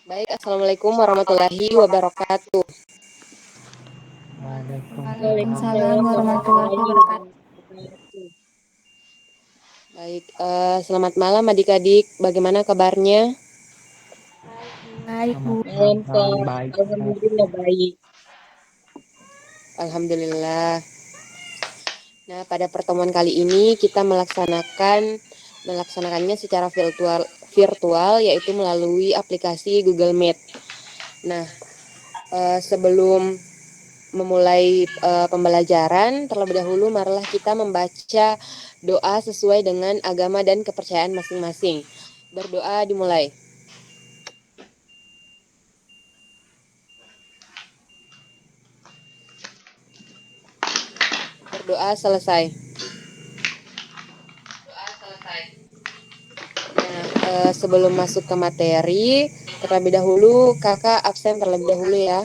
Baik, Assalamualaikum warahmatullahi wabarakatuh. Waalaikumsalam. Waalaikumsalam warahmatullahi wabarakatuh. Baik, selamat malam adik-adik. Bagaimana kabarnya? Baik, Bu. Selamat Malam malam, Kak, baik, baik. Alhamdulillah baik. Alhamdulillah. Nah, pada pertemuan kali ini kita melaksanakannya secara virtual yaitu melalui aplikasi Google Meet. Nah, sebelum memulai pembelajaran, terlebih dahulu marilah kita membaca doa sesuai dengan agama dan kepercayaan masing-masing. Berdoa dimulai. Berdoa selesai. Nah, sebelum masuk ke materi, terlebih dahulu kakak absen terlebih dahulu ya.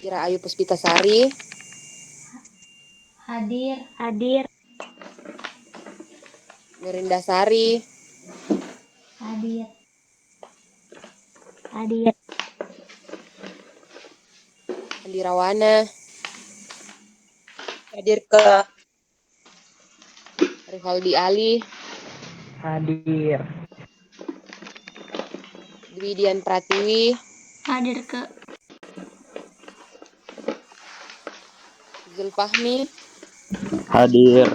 Ira Ayu Puspitasari, Hadir. Mirinda Sari, Hadir. Andi Rawana, Hadir Kak. Rivaldi Ali, Hadir. Dwi Dian Pratiwi, Hadir ke Zulfahmi, Hadir.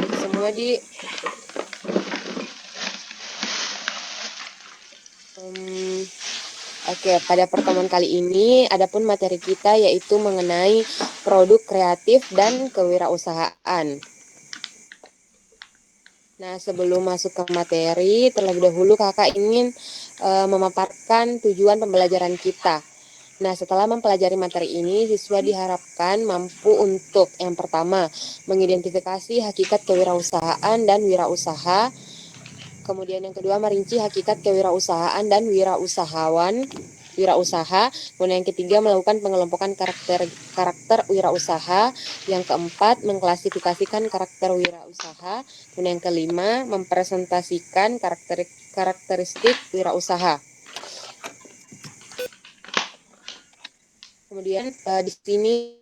balik semua di Oke, pada pertemuan kali ini adapun materi kita yaitu mengenai produk kreatif dan kewirausahaan. Nah, sebelum masuk ke materi, terlebih dahulu kakak ingin memaparkan tujuan pembelajaran kita. Nah, setelah mempelajari materi ini, siswa diharapkan mampu untuk yang pertama, mengidentifikasi hakikat kewirausahaan dan wirausaha. Kemudian yang kedua, merinci hakikat kewirausahaan dan wirausaha. Kemudian yang ketiga, melakukan pengelompokan karakter wirausaha. Yang keempat, mengklasifikasikan karakter wirausaha. Kemudian yang kelima, mempresentasikan karakteristik wirausaha. Kemudian di sini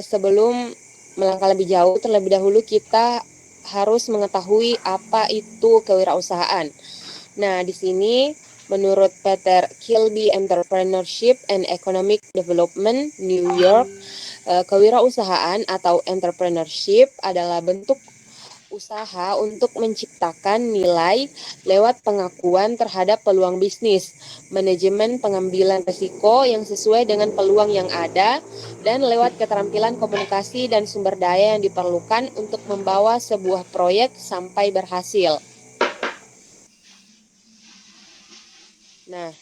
sebelum melangkah lebih jauh, terlebih dahulu kita harus mengetahui apa itu kewirausahaan. Nah, di sini menurut Peter Kilby Entrepreneurship and Economic Development New York, kewirausahaan atau entrepreneurship adalah bentuk usaha untuk menciptakan nilai lewat pengakuan terhadap peluang bisnis, manajemen pengambilan risiko yang sesuai dengan peluang yang ada, dan lewat keterampilan komunikasi dan sumber daya yang diperlukan untuk membawa sebuah proyek sampai berhasil. Nah,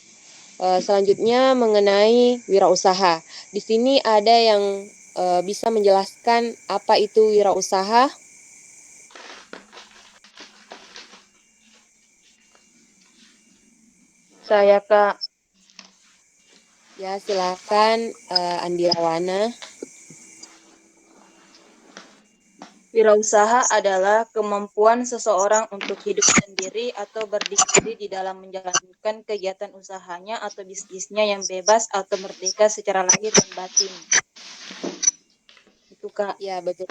selanjutnya mengenai wirausaha. Di sini ada yang bisa menjelaskan apa itu wirausaha? Saya Kak. Ya, silakan Andi Rawana. Wirausaha adalah kemampuan seseorang untuk hidup sendiri atau berdikari di dalam menjalankan kegiatan usahanya atau bisnisnya yang bebas atau merdeka secara lahir dan batin. Itu Kak. Ya, betul.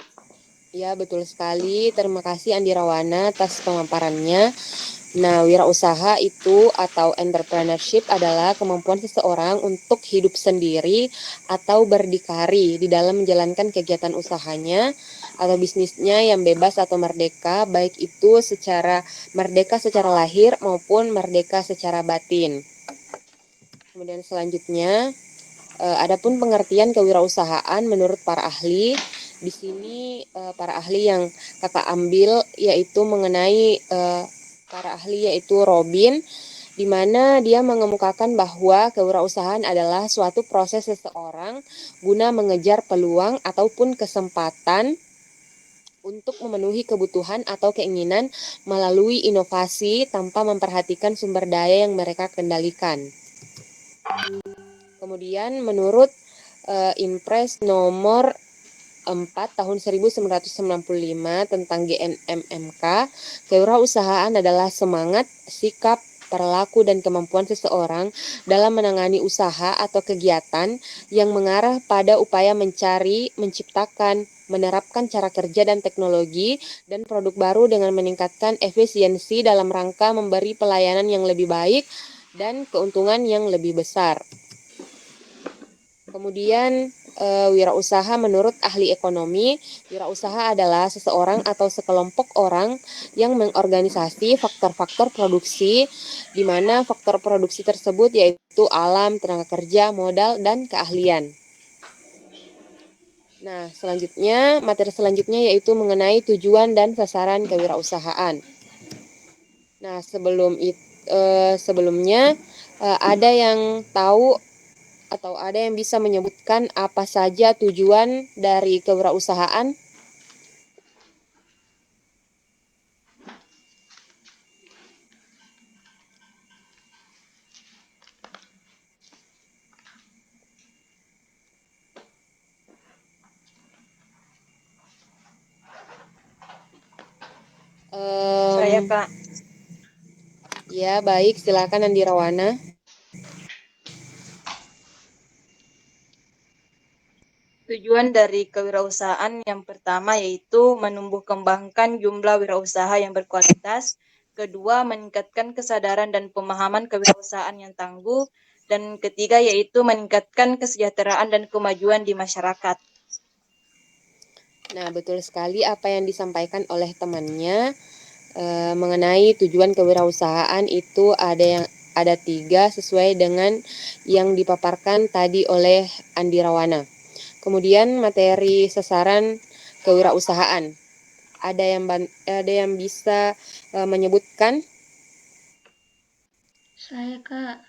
Ya, betul sekali. Terima kasih Andi Rawana atas pemaparannya. Nah, wirausaha itu atau entrepreneurship adalah kemampuan seseorang untuk hidup sendiri atau berdikari di dalam menjalankan kegiatan usahanya atau bisnisnya yang bebas atau merdeka, baik itu secara merdeka secara lahir maupun merdeka secara batin. Kemudian selanjutnya, adapun pengertian kewirausahaan menurut para ahli, di sini para ahli yang kakak ambil yaitu mengenai para ahli yaitu Robin, di mana dia mengemukakan bahwa kewirausahaan adalah suatu proses seseorang guna mengejar peluang ataupun kesempatan untuk memenuhi kebutuhan atau keinginan melalui inovasi tanpa memperhatikan sumber daya yang mereka kendalikan. Kemudian menurut Impres nomor 4 tahun 1995 tentang GNMMK, kewirausahaan adalah semangat, sikap, perilaku, dan kemampuan seseorang dalam menangani usaha atau kegiatan yang mengarah pada upaya mencari, menciptakan, menerapkan cara kerja dan teknologi dan produk baru dengan meningkatkan efisiensi dalam rangka memberi pelayanan yang lebih baik dan keuntungan yang lebih besar. Kemudian wirausaha menurut ahli ekonomi, wirausaha adalah seseorang atau sekelompok orang yang mengorganisasi faktor-faktor produksi, di mana faktor produksi tersebut yaitu alam, tenaga kerja, modal, dan keahlian. Nah, materi selanjutnya yaitu mengenai tujuan dan sasaran kewirausahaan. Nah, sebelumnya ada yang tahu atau ada yang bisa menyebutkan apa saja tujuan dari kewirausahaan? Saya, Kak. Ya, baik. Silakan Andi Rawana. Tujuan dari kewirausahaan yang pertama yaitu menumbuh kembangkan jumlah wirausaha yang berkualitas. Kedua, meningkatkan kesadaran dan pemahaman kewirausahaan yang tangguh. Dan ketiga yaitu meningkatkan kesejahteraan dan kemajuan di masyarakat. Nah, betul sekali apa yang disampaikan oleh temannya mengenai tujuan kewirausahaan itu ada 3 sesuai dengan yang dipaparkan tadi oleh Andi Rawana. Kemudian materi sasaran kewirausahaan. Ada yang bisa menyebutkan? Saya, Kak.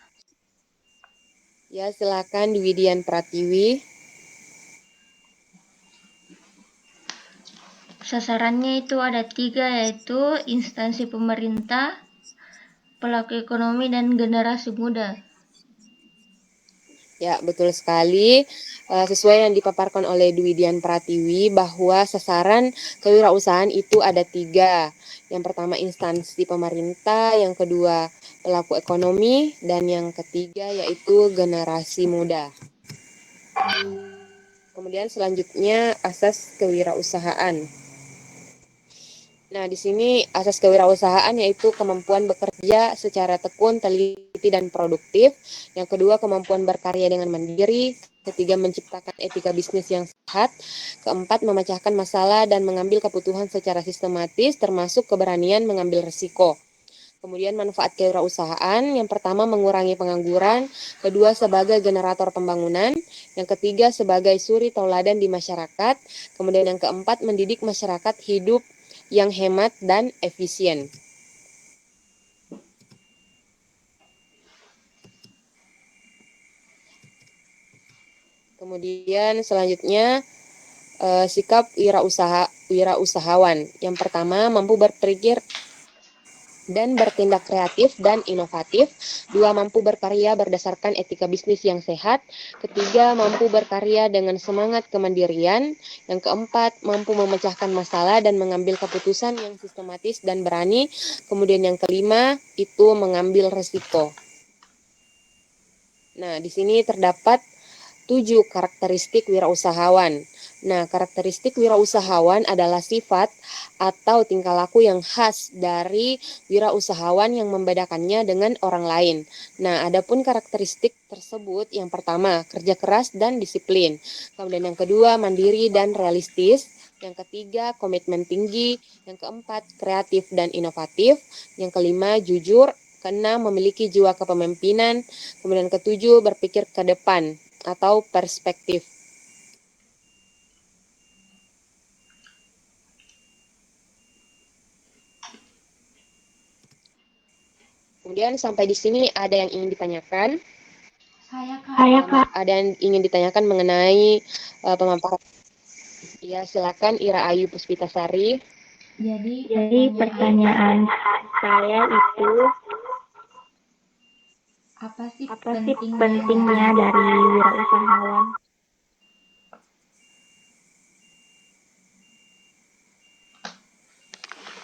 Ya, silakan Dwidian Pratiwi. Sasarannya itu ada 3, yaitu instansi pemerintah, pelaku ekonomi, dan generasi muda. Ya, betul sekali. Sesuai yang dipaparkan oleh Dwidian Pratiwi bahwa sasaran kewirausahaan itu ada 3. Yang pertama instansi pemerintah, yang kedua pelaku ekonomi, dan yang ketiga yaitu generasi muda. Kemudian selanjutnya asas kewirausahaan. Nah, di sini asas kewirausahaan yaitu kemampuan bekerja secara tekun, teliti, dan produktif. Yang kedua, kemampuan berkarya dengan mandiri. Ketiga, menciptakan etika bisnis yang sehat. Keempat, memecahkan masalah dan mengambil keputusan secara sistematis, termasuk keberanian mengambil risiko. Kemudian manfaat kewirausahaan, yang pertama mengurangi pengangguran, kedua sebagai generator pembangunan, yang ketiga sebagai suri tauladan di masyarakat, kemudian yang keempat mendidik masyarakat hidup yang hemat dan efisien. Kemudian selanjutnya sikap wirausahawan. Yang pertama mampu berpikir dan bertindak kreatif dan inovatif. 2. Mampu berkarya berdasarkan etika bisnis yang sehat. Ketiga, mampu berkarya dengan semangat kemandirian. Yang keempat, mampu memecahkan masalah dan mengambil keputusan yang sistematis dan berani. Kemudian yang kelima, itu mengambil resiko. Nah, di sini terdapat 7 karakteristik wirausahawan. Nah, karakteristik wirausahawan adalah sifat atau tingkah laku yang khas dari wirausahawan yang membedakannya dengan orang lain. Nah, adapun karakteristik tersebut yang pertama, kerja keras dan disiplin. Kemudian yang kedua, mandiri dan realistis. Yang ketiga, komitmen tinggi. Yang keempat, kreatif dan inovatif. Yang kelima, jujur. Keenam, memiliki jiwa kepemimpinan. Kemudian ketujuh, berpikir ke depan atau perspektif. Kemudian sampai di sini ada yang ingin ditanyakan? Saya, Kak. Ada yang ingin ditanyakan mengenai pemaparan? Ya, silakan Ira Ayu Puspitasari. Jadi pertanyaan saya itu, apa sih pentingnya dari wirausahawan?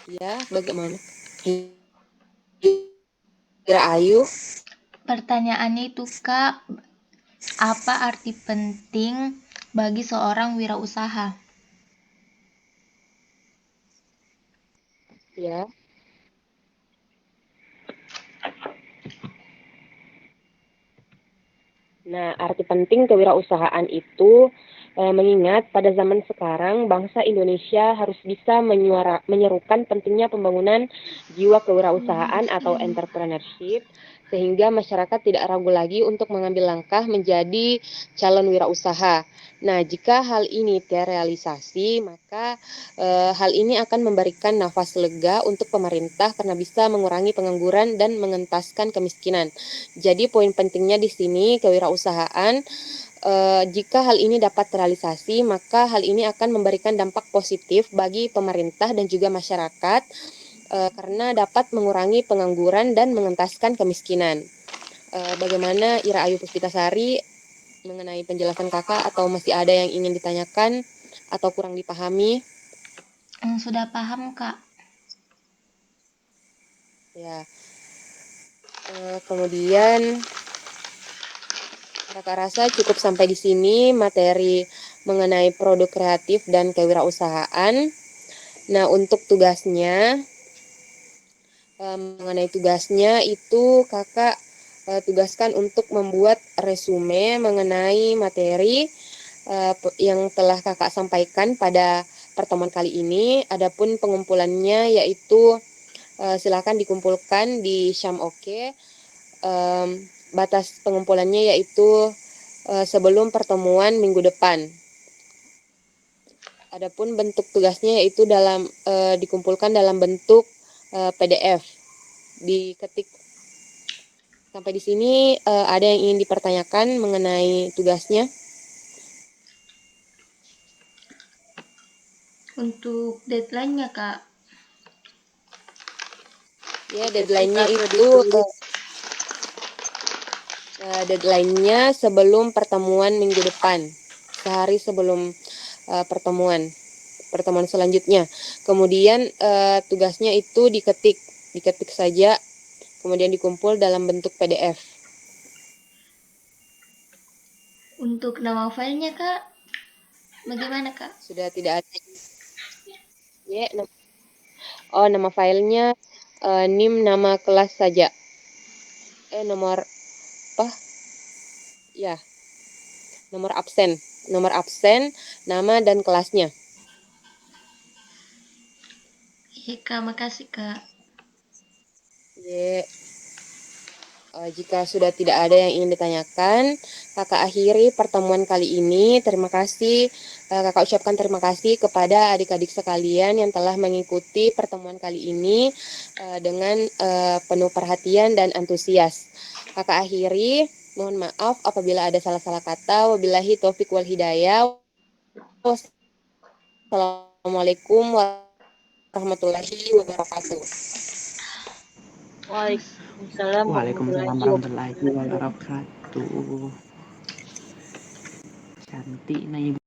Ya, bagaimana? Kira Ayu? Pertanyaannya itu Kak, apa arti penting bagi seorang wirausaha? Ya. Nah, arti penting kewirausahaan itu mengingat pada zaman sekarang bangsa Indonesia harus bisa menyerukan pentingnya pembangunan jiwa kewirausahaan atau entrepreneurship sehingga masyarakat tidak ragu lagi untuk mengambil langkah menjadi calon wirausaha. Nah, jika hal ini terrealisasi, maka hal ini akan memberikan nafas lega untuk pemerintah karena bisa mengurangi pengangguran dan mengentaskan kemiskinan. Jadi poin pentingnya di sini kewirausahaan, jika hal ini dapat terrealisasi, maka hal ini akan memberikan dampak positif bagi pemerintah dan juga masyarakat karena dapat mengurangi pengangguran dan mengentaskan kemiskinan. Bagaimana Ira Ayu Puspitasari mengenai penjelasan kakak atau masih ada yang ingin ditanyakan atau kurang dipahami? Sudah paham Kak. Ya. Kemudian kakak rasa cukup sampai di sini materi mengenai produk kreatif dan kewirausahaan. Nah, untuk tugasnya, mengenai tugasnya itu kakak tugaskan untuk membuat resume mengenai materi yang telah kakak sampaikan pada pertemuan kali ini. Adapun pengumpulannya yaitu silakan dikumpulkan di Syam-Oke. Batas pengumpulannya yaitu sebelum pertemuan minggu depan. Adapun bentuk tugasnya yaitu dikumpulkan dalam bentuk PDF. Diketik. Sampai di sini ada yang ingin dipertanyakan mengenai tugasnya? Untuk deadline-nya Kak, Ya, deadline-nya Ketika itu ditulis. deadline-nya sebelum pertemuan minggu depan. Sehari sebelum pertemuan selanjutnya. Kemudian tugasnya itu diketik saja, kemudian dikumpul dalam bentuk PDF. untuk nama filenya Kak, bagaimana Kak? Sudah tidak ada. Ya, nama filenya NIM nama kelas saja. Nomor apa? Ya, nomor absen, nama dan kelasnya. Iya Kak, makasih Kak. Ya. Jika sudah tidak ada yang ingin ditanyakan, kakak akhiri pertemuan kali ini. Terima kasih, kakak ucapkan terima kasih kepada adik-adik sekalian yang telah mengikuti pertemuan kali ini dengan penuh perhatian dan antusias. Kakak akhiri, mohon maaf apabila ada salah-salah kata. Wabillahi taufik wal hidayah. Wassalamualaikum warahmatullahi wabarakatuh. Waalaikumsalam Waalaikumsalam warahmatullahi warahmatullahi wabarakatuh. wabarakatuh. Cantik nih.